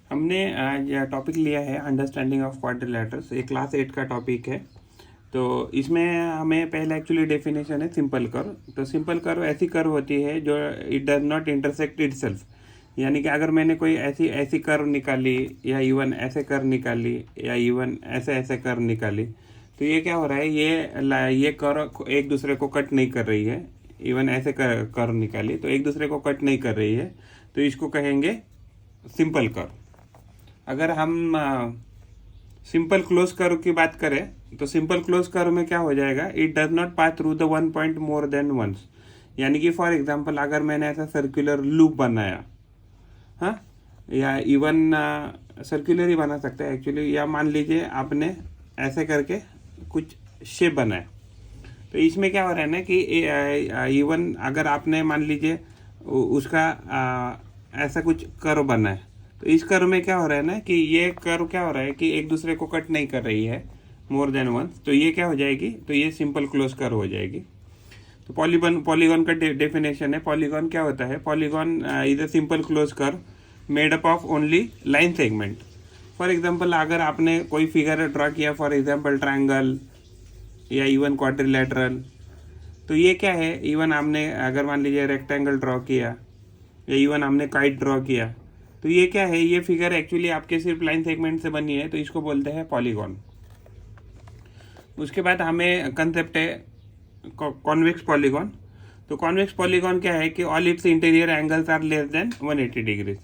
हमने आज टॉपिक लिया है अंडरस्टैंडिंग ऑफ क्वाड्रिलेटरल्स। ये क्लास 8 का टॉपिक है। तो इसमें हमें पहले एक्चुअली डेफिनेशन है सिंपल कर्व। तो सिंपल कर्व ऐसी कर्व होती है जो it does not intersect itself, यानी कि अगर मैंने कोई ऐसी ऐसी कर्व निकाली या इवन ऐसे कर्व निकाली या इवन ऐसे ऐसे कर्व निकाली, तो ये क्या हो रहा है, ये कर्व एक दूसरे को कट नहीं कर रही है। इवन ऐसे कर्व निकाली तो एक दूसरे को कट नहीं कर रही है, तो इसको कहेंगे सिंपल कर्व। अगर हम सिंपल क्लोज कर्व की बात करें तो सिंपल क्लोज कर्व में क्या हो जाएगा, it does not pass through the one point more than once. यानी कि फॉर एग्जांपल अगर मैंने ऐसा सर्कुलर लूप बनाया, हाँ, या इवन सर्कुलर ही बना सकते हैं एक्चुअली, या मान लीजिए आपने ऐसे करके कुछ शेप बनाया, तो इसमें क्या हो रहा है ना कि इवन अगर आपने मान लीजिए उसका ऐसा कुछ कर्व बना है, तो इस कर्व में क्या हो रहा है ना कि ये कर्व क्या हो रहा है कि एक दूसरे को कट नहीं कर रही है मोर देन वंस, तो ये क्या हो जाएगी, तो ये सिंपल क्लोज कर्व हो जाएगी। तो पॉलीगॉन का डेफिनेशन है, पॉलीगॉन क्या होता है, polygon is a simple close curve made up of only line segment. For example अगर आपने कोई फिगर ड्रॉ किया, फॉर एग्जाम्पल ट्रायंगल या इवन क्वाड्रिलेटरल, तो ये क्या है, इवन हमने अगर मान लीजिए रेक्टेंगल ड्रॉ किया या इवन हमने काइट ड्रॉ किया, तो ये क्या है, ये फिगर एक्चुअली आपके सिर्फ लाइन सेगमेंट से बनी है, तो इसको बोलते हैं पॉलीगॉन। उसके बाद हमें कंसेप्ट है कॉन्वेक्स पॉलीगॉन। तो कॉन्वेक्स पॉलीगॉन क्या है कि all its interior angles are less than 180 degrees.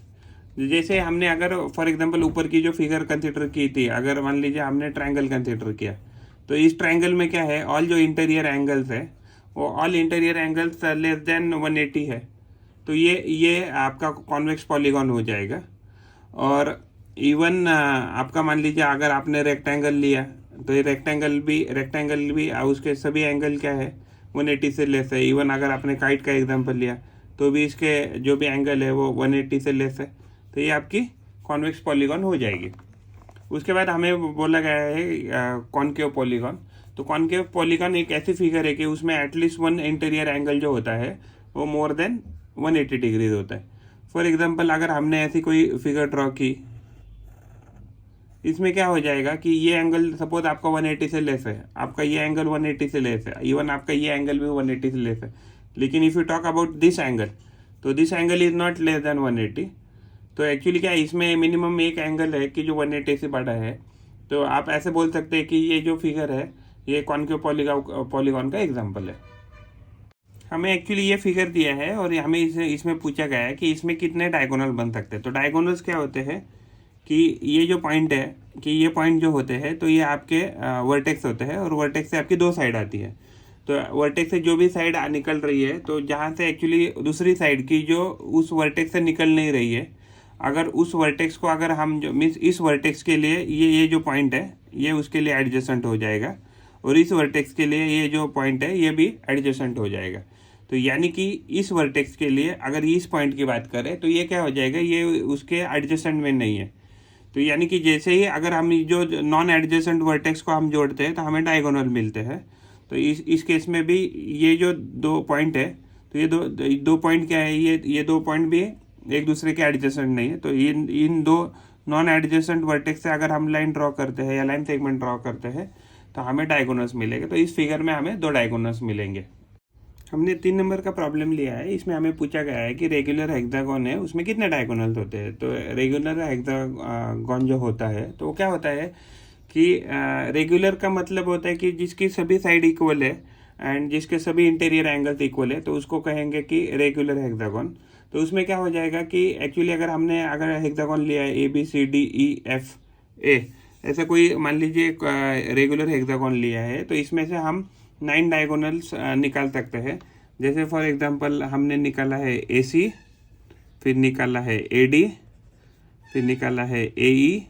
जैसे हमने अगर फॉर एग्जांपल ऊपर की जो फिगर कंसिडर की थी, अगर मान लीजिए हमने ट्रायंगल कंसिडर किया, तो इस ट्रायंगल में क्या है, ऑल जो इंटीरियर एंगल्स है वो all interior angles less than 180 है, तो ये आपका कॉन्वेक्स पॉलीगॉन हो जाएगा। और इवन आपका मान लीजिए अगर आपने रेक्टेंगल लिया, तो ये रेक्टेंगल भी उसके सभी एंगल क्या है, 180 से लेस है। इवन अगर आपने काइट का एग्जांपल लिया तो भी इसके जो भी एंगल है वो 180 से लेस है, तो ये आपकी कॉन्वेक्स पॉलीगॉन हो जाएगी। उसके बाद हमें बोला गया है कॉनकेव पॉलीगॉन। तो कॉनकेव पॉलीगॉन एक ऐसी फिगर है कि उसमें एटलीस्ट वन इंटीरियर एंगल जो होता है वो मोर देन 180 डिग्रीज होता है। फॉर एग्जांपल अगर हमने ऐसी कोई फिगर ड्रॉ की, इसमें क्या हो जाएगा कि ये एंगल सपोज आपका 180 से लेस है, आपका ये एंगल 180 से लेस है, इवन आपका ये एंगल भी 180 से लेस है, लेकिन if you talk about this angle, तो this angle is not less than 180। तो एक्चुअली क्या है, इसमें मिनिमम एक एंगल है कि जो 180 से बड़ा है। तो आप ऐसे बोल सकते हैं कि ये जो फिगर है ये कॉनकेव पॉलीगॉन का एग्जाम्पल है। हमें एक्चुअली ये फिगर दिया है और हमें इसमें पूछा गया है कि इसमें कितने डायगोनल बन सकते हैं। तो डायगोनल्स क्या होते हैं कि ये जो पॉइंट है, कि ये पॉइंट जो होते हैं तो ये आपके वर्टेक्स होते हैं, और वर्टेक्स से आपकी दो साइड आती है। तो वर्टेक्स से जो भी साइड निकल रही है, तो जहाँ से एक्चुअली दूसरी साइड की जो उस वर्टेक्स से निकल नहीं रही है, अगर उस वर्टेक्स को अगर हम जो मीन्स इस वर्टेक्स के लिए ये जो पॉइंट है ये उसके लिए एडजेसेंट हो जाएगा, और इस वर्टेक्स के लिए ये जो पॉइंट है ये भी एडजेसेंट हो जाएगा। तो यानी कि इस वर्टेक्स के लिए अगर इस पॉइंट की बात करें तो ये क्या हो जाएगा, ये उसके एडजेसेंट में नहीं है। तो यानी कि जैसे ही अगर हम जो नॉन एडजेसेंट वर्टेक्स को हम जोड़ते हैं तो हमें डायगोनल मिलते हैं। तो इस केस में भी ये जो दो पॉइंट है, तो ये दो पॉइंट क्या है, ये दो पॉइंट भी एक दूसरे के एडजेसेंट नहीं है। तो इन दो नॉन एडजेसेंट वर्टेक्स से अगर हम लाइन ड्रॉ करते हैं या लाइन सेगमेंट ड्रॉ करते हैं तो हमें डायगोनल्स मिलेंगे। तो इस फिगर में हमें दो डायगोनल्स मिलेंगे। हमने 3 नंबर का प्रॉब्लम लिया है, इसमें हमें पूछा गया है कि रेगुलर हेक्सागोन है उसमें कितने डायगोनल्स होते हैं। तो रेगुलर हेक्सागोन जो होता है तो वो क्या होता है कि रेगुलर का मतलब होता है कि जिसकी सभी साइड इक्वल है एंड जिसके सभी इंटीरियर एंगल्स इक्वल है, तो उसको कहेंगे कि रेगुलर हेक्सागोन। तो उसमें क्या हो जाएगा कि एक्चुअली अगर हेक्सागोन लिया है ABCDEFA, ऐसे कोई मान लीजिए रेगुलर हेक्सागोन लिया है, तो इसमें से हम 9 डायगोनल्स निकाल सकते हैं। जैसे फॉर एग्जांपल हमने निकाला है AC, फिर निकाला है AD, फिर निकाला है AE,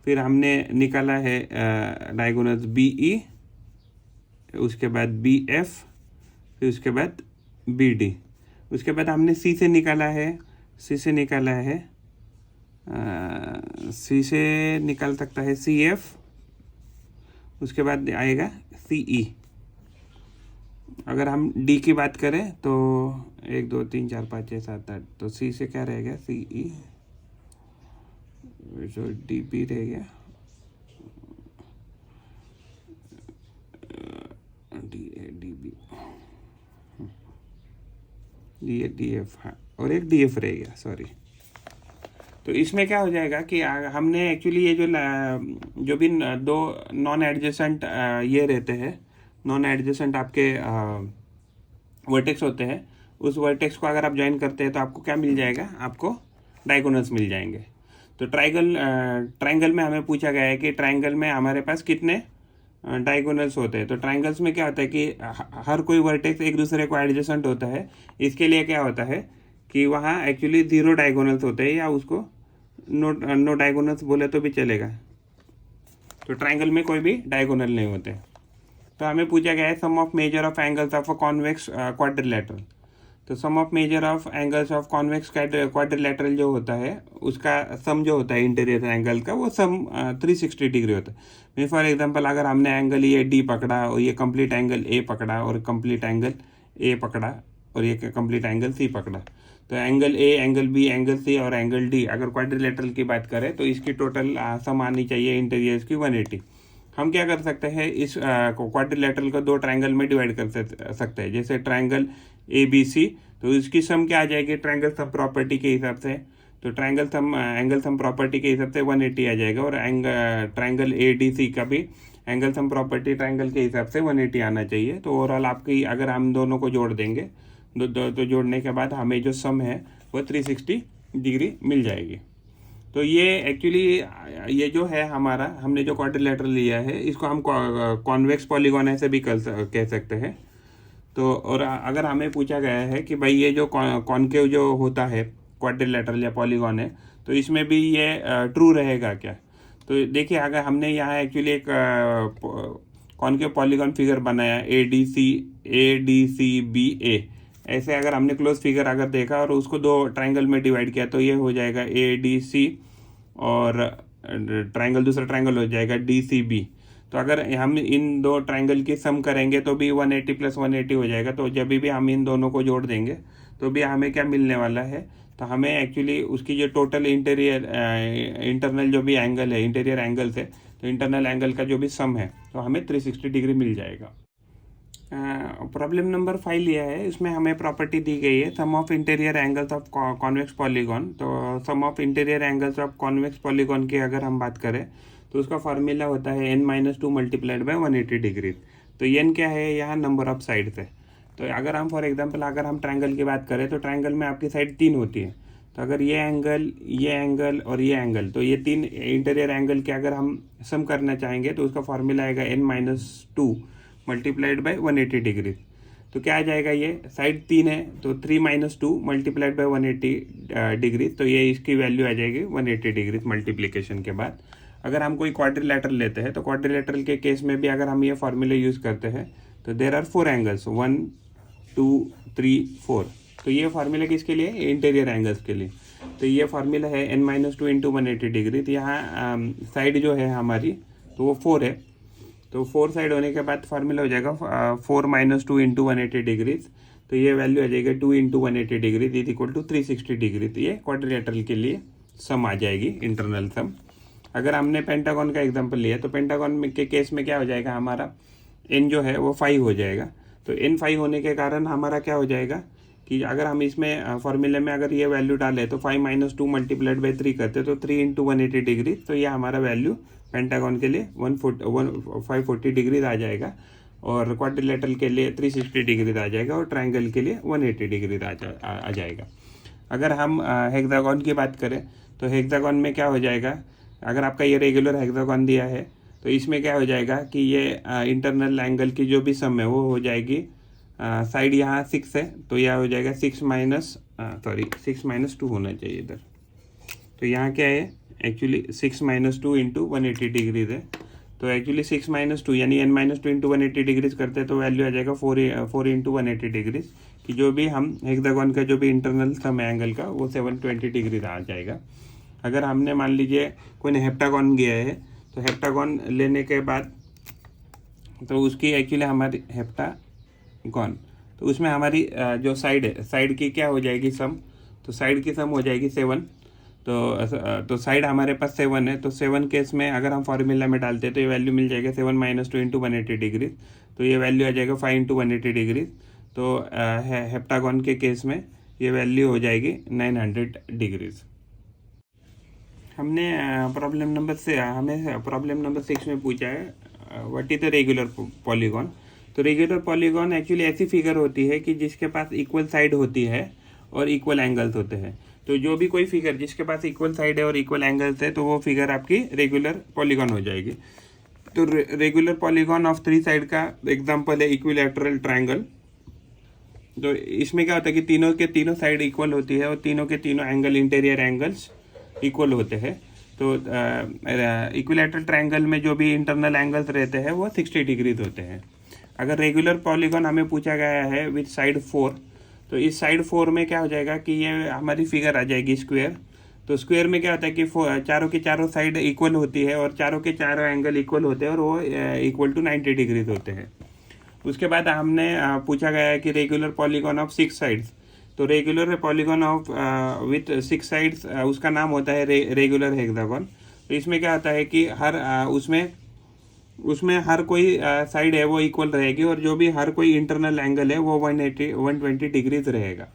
फिर हमने निकाला है डायगोनल्स BE, उसके बाद BF, फिर उसके बाद BD। उसके बाद हमने C से निकाला है C से निकाल सकता है CF, उसके बाद आएगा CE। अगर हम D की बात करें तो 1 2 3 4 5 6 7 8, तो C से क्या रहेगा CE, जो डी बी रह गया, D A D B, D A D F, हाँ, और एक डी एफ रह गया, सॉरी। तो इसमें क्या हो जाएगा कि हमने एक्चुअली ये जो भी दो नॉन एडजेसेंट ये रहते हैं, नॉन एडजेसेंट आपके वर्टेक्स होते हैं, उस वर्टेक्स को अगर आप ज्वाइन करते हैं तो आपको क्या मिल जाएगा, आपको डायगोनल्स मिल जाएंगे। तो ट्रायंगल में हमें पूछा गया है कि ट्रायंगल में हमारे पास कितने डायगोनल्स होते हैं। तो ट्रायंगल्स में क्या होता है कि हर कोई वर्टेक्स एक दूसरे को एडजेसेंट होता है। इसके लिए क्या होता है कि वहाँ एक्चुअली 0 डायगोनल्स होते हैं, या उसको नो डायगोनल्स बोले तो भी चलेगा। तो ट्रायंगल में कोई भी डायगोनल नहीं होते। तो हमें पूछा गया है sum of measure of angles of a convex quadrilateral. तो sum of measure of angles of convex quadrilateral जो होता है उसका सम जो होता है इंटीरियर एंगल का, वो सम 360 डिग्री होता है। मैं फॉर एग्जांपल अगर हमने एंगल ये डी पकड़ा और ये कंप्लीट एंगल ए पकड़ा और कंप्लीट एंगल ए पकड़ा और ये कंप्लीट एंगल सी पकड़ा, तो angle A, angle B, angle C और एंगल डी अगर क्वाड्रिलेटरल की बात करें तो इसकी टोटल सम आनी चाहिए इंटीरियर्स की 180। हम क्या कर सकते हैं, इस क्वाड्रिलेटरल को 2 ट्रायंगल में डिवाइड कर सकते हैं। जैसे ट्रायंगल ए बी सी, तो इसकी सम क्या आ जाएगी ट्रायंगल सम प्रॉपर्टी के हिसाब से। तो एंगल सम प्रॉपर्टी के हिसाब से 180 आ जाएगा, और ट्रायंगल ए डी सी का भी एंगल सम प्रॉपर्टी ट्रायंगल के हिसाब से 180 आना चाहिए। तो ओवरऑल आपकी अगर हम दोनों को जोड़ देंगे तो जोड़ने के बाद हमें जो सम है वो 360 डिग्री मिल जाएगी। तो ये एक्चुअली ये जो है हमारा, हमने जो क्वाड्रिलेटरल लिया है इसको हम कॉन्वेक्स पॉलीगॉन ऐसे भी कह सकते हैं। तो और अगर हमें पूछा गया है कि भाई ये जो कॉन्केव जो होता है क्वाड्रिलेटरल या पॉलीगॉन है, तो इसमें भी ये ट्रू रहेगा क्या। तो देखिए अगर हमने यहाँ एक्चुअली एक कॉन्केव पॉलीगॉन फिगर बनाया ए डी सी बी ए, ऐसे अगर हमने क्लोज फिगर अगर देखा और उसको 2 ट्रायंगल में डिवाइड किया तो ये हो जाएगा ए डी सी, और ट्रायंगल दूसरा ट्रायंगल हो जाएगा डी सी बी। तो अगर हम इन 2 ट्रायंगल की सम करेंगे तो भी 180 + 180 हो जाएगा। तो जब भी हम इन दोनों को जोड़ देंगे तो भी हमें क्या मिलने वाला है, तो हमें एक्चुअली उसकी जो टोटल इंटरनल जो भी एंगल है, इंटीरियर एंगल्स है, तो इंटरनल एंगल का जो भी सम है तो हमें 360 डिग्री मिल जाएगा। प्रॉब्लम नंबर 5 लिया है, इसमें हमें प्रॉपर्टी दी गई है sum of interior angles of convex polygon. तो sum of interior angles of convex polygon की अगर हम बात करें तो उसका फार्मूला होता है n - 2 × 180 डिग्री। तो n क्या है, यहाँ नंबर ऑफ साइड्स है। तो अगर हम फॉर एग्जांपल अगर हम ट्रायंगल की बात करें तो ट्रायंगल में आपकी साइड 3 होती है। तो अगर ये एंगल और ये एंगल, तो ये 3 इंटीरियर एंगल के अगर हम सम करना चाहेंगे तो उसका फार्मूला आएगा n - 2 × 180 डिग्री। तो क्या आ जाएगा, ये साइड 3 है तो 3 - 2 × 180 डिग्री, तो ये इसकी वैल्यू आ जाएगी 180 डिग्री मल्टीप्लिकेशन के बाद। अगर हम कोई क्वाड्रिलेटरल लेते हैं तो क्वाड्रिलेटरल के केस में भी अगर हम ये फार्मूले यूज़ करते हैं तो देयर आर 4 एंगल्स, 1 2 3 4। तो ये फार्मूला किसके लिए, इंटीरियर एंगल्स के लिए। तो ये फार्मूला है n - 2 × 180 डिग्री। तो यहाँ साइड जो है हमारी तो वो 4 है, तो 4 साइड होने के बाद फार्मूला हो जाएगा 4 - 2 × 180 डिग्री। तो ये वैल्यू आ जाएगा 2 × 180 डिग्री = 360 डिग्री। तो ये क्वाड्रिलेटरल के लिए सम आ जाएगी, इंटरनल सम। अगर हमने पेंटागन का एग्जांपल लिया तो पेंटागन के केस में क्या हो जाएगा, हमारा n जो है वो 5 हो जाएगा। तो n 5 होने के कारण हमारा क्या हो जाएगा कि अगर हम इसमें फॉर्मूले में अगर ये वैल्यू डालें तो 5 - 2 × 3 करते तो 3 × 180 डिग्री। तो ये हमारा वैल्यू पेंटागन के लिए 540 डिग्री आ जाएगा, और क्वाड्रिलेटरल के लिए 360 डिग्री आ जाएगा, और ट्रायंगल के लिए 180 डिग्री आ जाएगा। अगर हम हेक्सागन की बात करें तो हेक्सागन में क्या हो जाएगा, अगर आपका ये रेगुलर हेक्सागन दिया है तो इसमें क्या हो जाएगा कि ये इंटरनल एंगल की जो भी सम है वो हो जाएगी, साइड यहाँ 6 है तो यह हो जाएगा 6 - 2 होना चाहिए इधर। तो यहाँ क्या है एक्चुअली 6 - 2 × 180 डिग्रीज है। तो एक्चुअली 6 - 2 यानी n - 2 × 180 डिग्रीज करते हैं तो वैल्यू आ जाएगा 4 × 180 डिग्रीज, कि जो भी हम हेक्सागन का जो भी इंटरनल सम एंगल का वो 720 डिग्री आ जाएगा। अगर हमने मान लीजिए कोई ने हेप्टागन गया है तो हेप्टागन लेने के बाद तो उसकी एक्चुअली हमारी हेप्टागन, तो उसमें हमारी जो साइड है, साइड की क्या हो जाएगी सम, तो साइड की सम हो जाएगी 7। तो साइड हमारे पास 7 है, तो 7 केस में अगर हम फॉर्मूला में डालते हैं तो ये वैल्यू मिल जाएगा 7 - 2 इंटू 180 डिग्री, तो ये वैल्यू आ जाएगा 5 इंटू 180 डिग्री। तो हेप्टागन के केस में ये वैल्यू हो जाएगी 900 डिग्रीज। हमने प्रॉब्लम नंबर 6 में पूछा है what is the regular polygon. तो रेगुलर पॉलीगॉन एक्चुअली ऐसी फिगर होती है कि जिसके पास इक्वल साइड होती है और इक्वल एंगल्स होते हैं। तो जो भी कोई फिगर जिसके पास इक्वल साइड है और इक्वल एंगल्स है तो वो फिगर आपकी रेगुलर पॉलीगॉन हो जाएगी। तो रेगुलर पॉलीगॉन ऑफ 3 साइड का एग्जांपल है इक्विलैटरल ट्रायंगल। तो इसमें क्या होता है कि तीनों के तीनों साइड इक्वल होती है और तीनों के तीनों एंगल इंटीरियर एंगल्स इक्वल होते हैं। तो इक्विलैटरल ट्रायंगल में जो भी इंटरनल एंगल्स रहते हैं वो 60 डिग्रीज होते हैं। अगर रेगुलर पॉलीगॉन हमें पूछा गया है विथ साइड 4, तो इस साइड 4 में क्या हो जाएगा कि ये हमारी फिगर आ जाएगी स्क्वायर। तो स्क्वायर में क्या होता है कि चारों की चारों साइड इक्वल होती है और चारों के चारों एंगल इक्वल होते हैं और वो इक्वल टू 90 डिग्रीज होते हैं। उसके बाद हमने पूछा गया है कि रेगुलर पॉलीगॉन ऑफ 6 साइड्स। तो regular polygon of with 6 sides उसका नाम होता है रेगुलर हेक्सागन। तो इसमें क्या होता है कि उसमें हर कोई साइड है वो इक्वल रहेगी और जो भी हर कोई इंटरनल एंगल है वो 120 डिग्रीज रहेगा।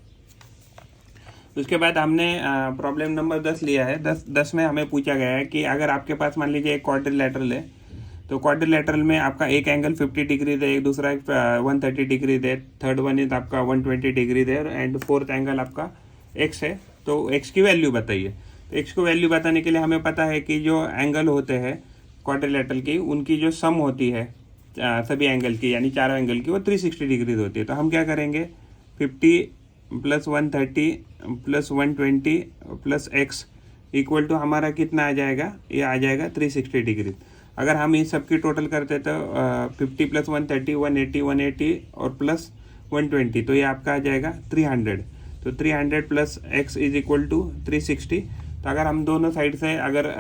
उसके बाद हमने प्रॉब्लम नंबर 10 लिया है। 10 में हमें पूछा गया है कि अगर आपके पास मान लीजिए एक क्वाड्रिलैटरल है, तो क्वाड्रिलैटरल में आपका एक एंगल 50 डिग्रीज है, एक दूसरा 130 डिग्रीज है, थर्ड वन इज आपका 120 डिग्रीज है एंड फोर्थ एंगल आपका एक्स है। तो एक्स की वैल्यू बताइए। तो एक्स को वैल्यू बताने के लिए हमें पता है कि जो एंगल होते हैं क्वाड्रिलैटरल की उनकी जो सम होती है सभी एंगल की यानी चारों एंगल की वो 360 डिग्रीज होती है। तो हम क्या करेंगे 50 + 130 + 120 + x इक्वल टू हमारा कितना आ जाएगा, ये आ जाएगा 360 डिग्री। अगर हम इन सब की टोटल करते तो 50 + 130 180 180 और प्लस 120 तो ये आपका आ जाएगा 300। तो 300 + x इज इक्वल टू 360। तो अगर हम दोनों साइड से अगर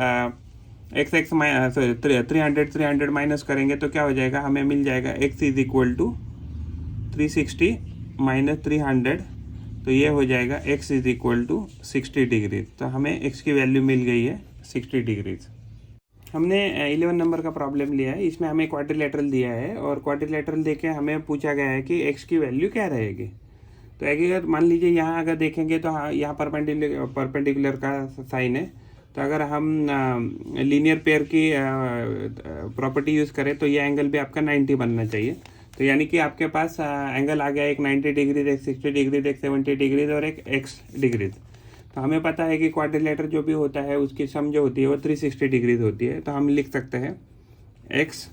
x 300 माइनस करेंगे तो क्या हो जाएगा, हमें मिल जाएगा x इज इक्वल टू 360 - 300। तो ये हो जाएगा x is equal to 60 degree. तो हमें x की वैल्यू मिल गई है 60 डिग्रीज। हमने 11 नंबर का प्रॉब्लम लिया है। इसमें हमें क्वाड्रिलैटरल दिया है और क्वाड्रिलैटरल देके हमें पूछा गया है कि x की वैल्यू क्या रहेगी। तो अगर मान लीजिए यहाँ अगर देखेंगे तो यहाँ परपेंडिकुलर का साइन है। तो अगर हम लीनियर पेयर की प्रॉपर्टी यूज़ करें तो ये एंगल भी आपका 90 बनना चाहिए। तो यानी कि आपके पास एंगल आ गया एक 90 डिग्रीज, एक 60 डिग्रीज, एक 70 डिग्रीज और एक x डिग्रीज। तो हमें पता है कि क्वाड्रिलैटरल जो भी होता है उसकी सम जो होती है वो 360 डिग्रीज होती है। तो हम लिख सकते हैं x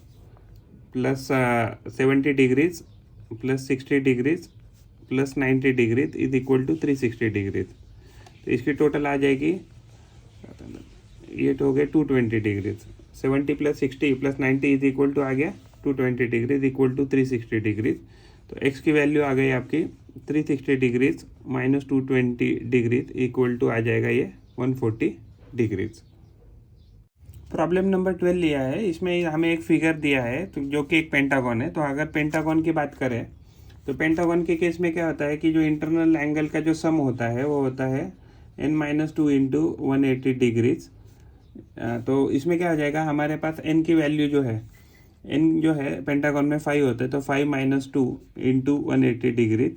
+ 70 degrees + 60 degrees + 90 degrees is equal to 360 degrees. तो इसकी टोटल आ जाएगी, ये तो हो गया 220 डिग्रीज। 70 + 60 + 90 इज इक्वल टू आ गया 220 डिग्रीज इक्वल टू 360 डिग्रीज। तो x की वैल्यू आ गई आपकी 360 डिग्रीज - 220 डिग्रीज इक्वल टू आ जाएगा ये 140 डिग्रीज। प्रॉब्लम नंबर 12 लिया है। इसमें हमें एक फिगर दिया है तो जो कि एक पेंटागन है। तो अगर पेंटागन की बात करें तो पेंटागन के केस में क्या होता है कि जो इंटरनल एंगल का जो सम होता है वो होता है n - 2 इंटू 180 डिग्रीज। तो इसमें क्या हो जाएगा, हमारे पास n की वैल्यू जो है जो है पेंटागन में 5 होता है। तो 5 - 2 इंटू 180 डिग्रीज।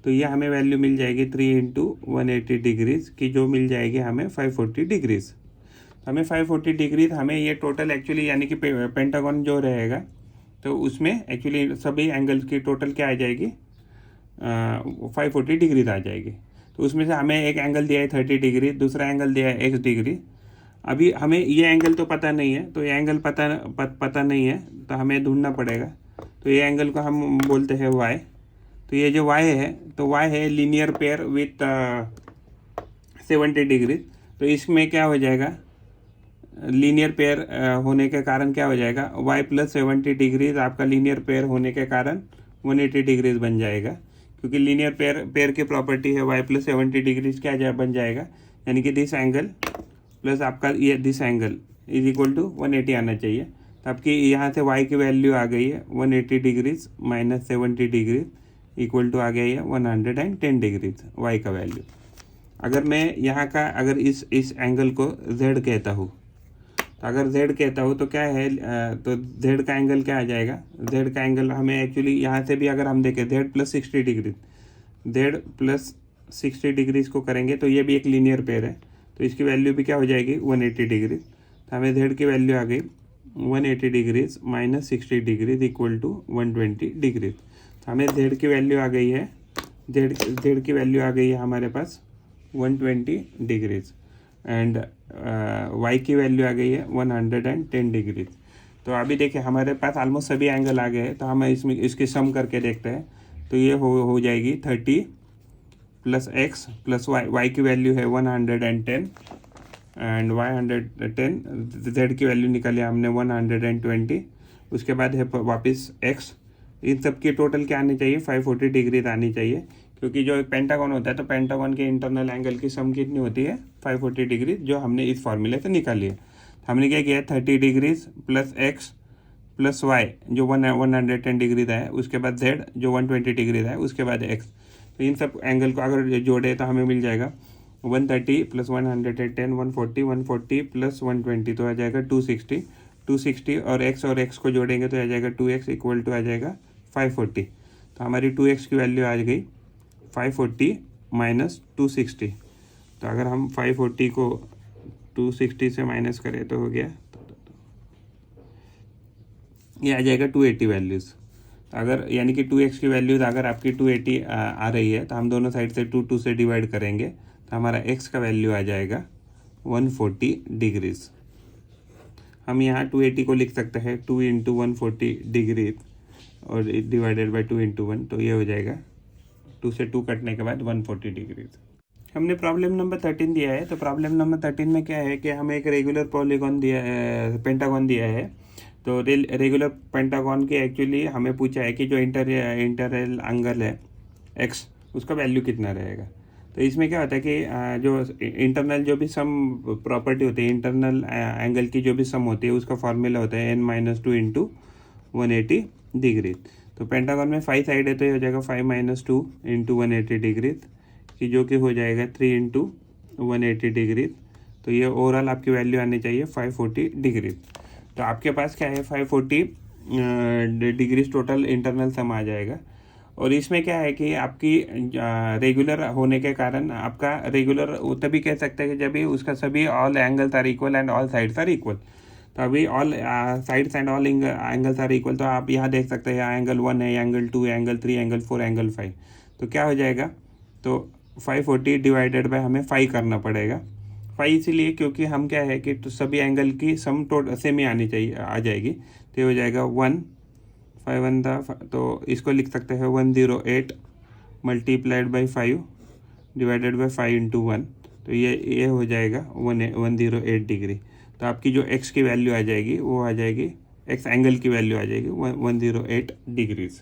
तो ये हमें वैल्यू मिल जाएगी 3 इंटू 180 डिग्रीज की, जो मिल जाएगी हमें 540 डिग्रीज। तो हमें 540 डिग्रीज हमें ये टोटल एक्चुअली यानी कि पेंटागन जो रहेगा तो उसमें एक्चुअली सभी एंगल्स की टोटल क्या आ जाएगी 540 डिग्रीज आ जाएगी। तो उसमें से हमें एक एंगल दिया है 30 डिग्री, दूसरा एंगल दिया है x डिग्री। अभी हमें ये एंगल तो पता नहीं है, तो ये एंगल पता नहीं है तो हमें ढूंढना पड़ेगा। तो ये एंगल को हम बोलते हैं y। तो ये जो y है तो y है लीनियर पेयर विथ 70 डिग्री। तो इसमें क्या हो जाएगा, लीनियर पेयर होने के कारण क्या हो जाएगा y + 70 डिग्रीज आपका लीनियर पेयर होने के कारण 180 डिग्रीज बन जाएगा, क्योंकि लीनियर पेयर की प्रॉपर्टी है y + 70 डिग्रीज क्या बन जाएगा, यानी कि दिस एंगल प्लस आपका ये this angle is equal to 180 आना चाहिए। तो आपकी यहाँ से y की वैल्यू आ गई है 180 डिग्रीज - 70 डिग्रीज इक्वल टू आ गया है 110 डिग्रीज y का वैल्यू। अगर मैं यहाँ का अगर इस एंगल को z कहता हूँ, तो अगर z कहता हूँ तो क्या है, तो z का एंगल क्या आ जाएगा, z का एंगल हमें एक्चुअली यहाँ से भी अगर हम देखें z plus 60 degree, z plus 60 degrees को करेंगे तो ये भी एक लीनियर पेयर है, तो इसकी वैल्यू भी क्या हो जाएगी 180 डिग्री। तो हमें z की वैल्यू आ गई 180 degrees minus 60 degrees equal to 120 degrees. तो हमें z की वैल्यू आ गई है, z की वैल्यू आ गई है हमारे पास 120 डिग्रीज एंड y की वैल्यू आ गई है 110 डिग्रीज। तो अभी देखिए हमारे पास ऑलमोस्ट सभी एंगल आ गए हैं, तो हम इसमें इसकी सम करके देखते हैं। तो ये हो जाएगी 30 प्लस x प्लस y की वैल्यू है 110 एंड y 110, z की वैल्यू निकाली हमने 120, उसके बाद है वापस x। इन सब की टोटल क्या आनी चाहिए 540 डिग्री आनी चाहिए, क्योंकि जो पेंटागन होता है तो पेंटागन के इंटरनल एंगल की सम कितनी होती है 540 डिग्री, जो हमने इस फॉर्मूले से निकाली है। हमने क्या किया 30 degrees plus x plus Y जो 110 डिग्री है, उसके बाद z जो 120 डिग्री है, उसके बाद x। तो इन सब एंगल को अगर जोड़े तो हमें मिल जाएगा 130 प्लस 110 140 140 प्लस 120 तो आ जाएगा 260 और x को जोड़ेंगे तो आ जाएगा 2x इक्वल टू आ जाएगा 540। तो हमारी 2x की वैल्यू आ गई 540 माइनस 260। तो अगर हम 540 को 260 से माइनस करें तो हो गया, ये आ जाएगा 280 वैल्यूज़। अगर यानी कि 2x की वैल्यूज़ अगर आपकी 280 आ रही है तो हम दोनों साइड से 2 से डिवाइड करेंगे तो हमारा x का वैल्यू आ जाएगा 140 डिग्रीज। हम यहाँ 280 को लिख सकते हैं 2 इंटू 140 डिग्री और डिवाइडेड बाई 2 इंटू 1, तो ये हो जाएगा 2 से 2 कटने के बाद 140 डिग्रीज। हमने प्रॉब्लम नंबर 13 दिया है। तो प्रॉब्लम नंबर 13 में क्या है कि हमें एक रेगुलर पॉलीगॉन दिया है, पेंटागन दिया है। तो रेगुलर पेंटागन के एक्चुअली हमें पूछा है कि जो इंटरनल एंगल है x उसका वैल्यू कितना रहेगा। तो इसमें क्या होता है कि जो इंटरनल जो भी सम प्रॉपर्टी होती है, इंटरनल एंगल की जो भी सम होती है उसका फॉर्मूला होता है n-2 इंटू 180 डिग्री। तो पेंटागन में 5 साइड है तो ये हो जाएगा 5 - 2 इंटू 180 डिग्री, कि जो कि हो जाएगा 3 इंटू 180 डिग्री। तो ये ओवरऑल आपकी वैल्यू आनी चाहिए 540 डिग्री। तो आपके पास क्या है 540 डिग्रीज टोटल इंटरनल सम आ जाएगा। और इसमें क्या है कि आपकी रेगुलर होने के कारण आपका रेगुलर तभी कह सकते हैं कि जब भी उसका सभी all angles are equal and all sides are equal. तो अभी all sides and all angles are equal, तो आप यहाँ देख सकते हैं यहाँ एंगल 1 है, एंगल 2, एंगल 3, एंगल 4, एंगल 5। तो क्या हो जाएगा, तो 540 डिवाइडेड बाय हमें 5 करना पड़ेगा। 5 इसीलिए क्योंकि हम क्या है कि तो सभी एंगल की सम टोटल सेम ही आनी चाहिए, आ जाएगी। तो ये हो जाएगा 1 5 तो इसको लिख सकते हैं 108 multiplied by 5 divided by 5 into 1। तो ये हो जाएगा 108 डिग्री। तो आपकी जो x की वैल्यू आ जाएगी वो आ जाएगी, x एंगल की वैल्यू आ जाएगी 108 डिग्रीज।